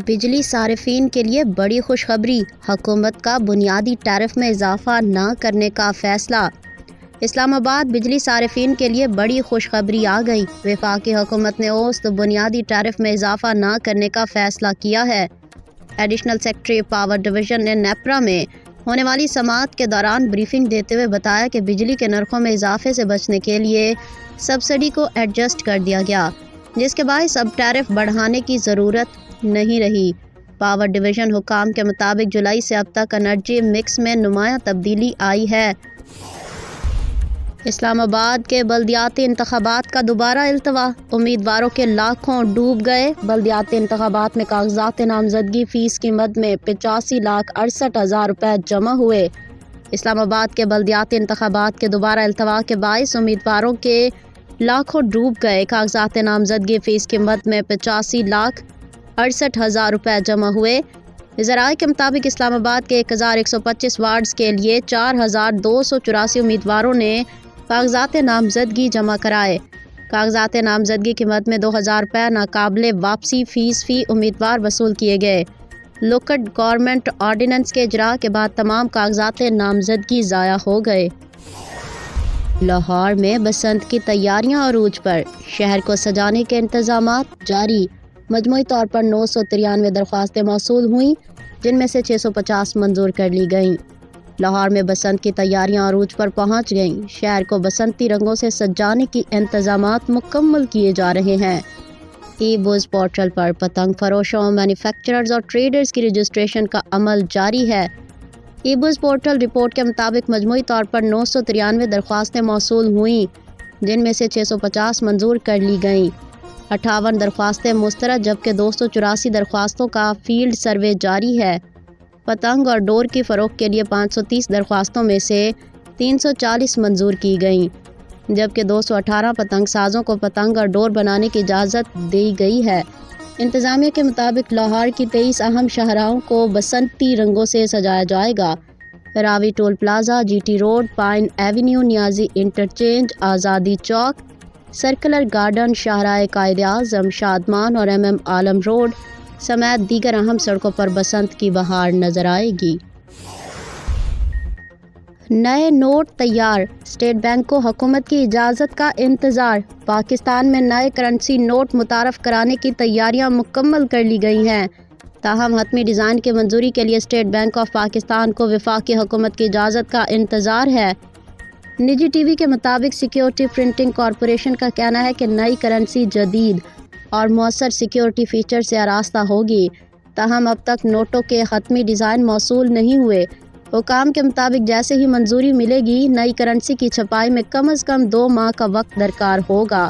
بجلی صارفین کے لیے بڑی خوشخبری، حکومت کا بنیادی ٹیرف میں اضافہ نہ کرنے کا فیصلہ۔ اسلام آباد بجلی صارفین کے لیے بڑی خوشخبری آ گئی۔ وفاقی حکومت نے اوسط بنیادی ٹیرف میں اضافہ نہ کرنے کا فیصلہ کیا ہے۔ ایڈیشنل سیکرٹری پاور ڈویژن نے نیپرا میں ہونے والی سماعت کے دوران بریفنگ دیتے ہوئے بتایا کہ بجلی کے نرخوں میں اضافے سے بچنے کے لیے سبسڈی کو ایڈجسٹ کر دیا گیا، جس کے باعث اب ٹیرف بڑھانے کی ضرورت نہیں رہی۔ پاور ڈویژن حکام کے مطابق جولائی سے اب تک انرجی مکس میں نمایاں تبدیلی آئی ہے۔ اسلام آباد کے بلدیاتی انتخابات کا دوبارہ التوا، امیدواروں کے لاکھوں ڈوب گئے۔ بلدیاتی انتخابات میں کاغذات نامزدگی فیس قیمت میں 85,68,000 روپے جمع ہوئے۔ اسلام آباد کے بلدیاتی انتخابات کے دوبارہ التوا کے باعث امیدواروں کے لاکھوں ڈوب گئے۔ کاغذات نامزدگی فیس قیمت میں 85,68,000 روپے جمع ہوئے۔ ذرائع کے مطابق اسلام آباد کے 1125 وارڈز کے لیے 4,284 امیدواروں نے کاغذات نامزدگی جمع کرائے۔ کاغذات نامزدگی قیمت میں 2,000 روپے ناقابل واپسی فیس فی امیدوار وصول کیے گئے۔ لوکل گورنمنٹ آرڈیننس کے اجراء کے بعد تمام کاغذات نامزدگی ضائع ہو گئے۔ لاہور میں بسنت کی تیاریاں عروج پر، شہر کو سجانے کے انتظامات جاری۔ مجموعی طور پر 993 درخواستیں موصول ہوئیں، جن میں سے 650 منظور کر لی گئیں۔ لاہور میں بسنت کی تیاریاں عروج پر پہنچ گئیں۔ شہر کو بسنتی رنگوں سے سجانے کی انتظامات مکمل کیے جا رہے ہیں۔ ای بز پورٹل پر پتنگ فروشوں، مینوفیکچررز اور ٹریڈرز کی رجسٹریشن کا عمل جاری ہے۔ ای بز پورٹل رپورٹ کے مطابق مجموعی طور پر 993 درخواستیں موصول ہوئیں، جن میں سے 650 منظور کر لی گئیں۔ 58 درخواستیں مسترد، جبکہ 284 درخواستوں کا فیلڈ سروے جاری ہے۔ پتنگ اور ڈور کی فروخت کے لیے 530 درخواستوں میں سے 340 منظور کی گئیں، جبکہ 218 پتنگ سازوں کو پتنگ اور ڈور بنانے کی اجازت دی گئی ہے۔ انتظامیہ کے مطابق لاہور کی 23 اہم شاہراہوں کو بسنتی رنگوں سے سجایا جائے گا۔ Ravi toll plaza, G T road, pine avenue, Niazi interchange, Azadi Chowk, circular garden, شاہراہ قائد اعظم، شادمان اور ایم عالم روڈ سمیت دیگر اہم سڑکوں پر بسنت کی بہار نظر آئے گی۔ نئے نوٹ تیار، اسٹیٹ بینک کو حکومت کی اجازت کا انتظار۔ پاکستان میں نئے کرنسی نوٹ متعارف کرانے کی تیاریاں مکمل کر لی گئی ہیں، تاہم حتمی ڈیزائن کی منظوری کے لیے اسٹیٹ بینک آف پاکستان کو وفاقی حکومت کی اجازت کا انتظار ہے۔ نجی ٹی وی کے مطابق سیکیورٹی پرنٹنگ کارپوریشن کا کہنا ہے کہ نئی کرنسی جدید اور مؤثر سیکیورٹی فیچر سے آراستہ ہوگی، تاہم اب تک نوٹوں کے حتمی ڈیزائن موصول نہیں ہوئے۔ حکام کے مطابق جیسے ہی منظوری ملے گی، نئی کرنسی کی چھپائی میں کم از کم 2 ماہ کا وقت درکار ہوگا۔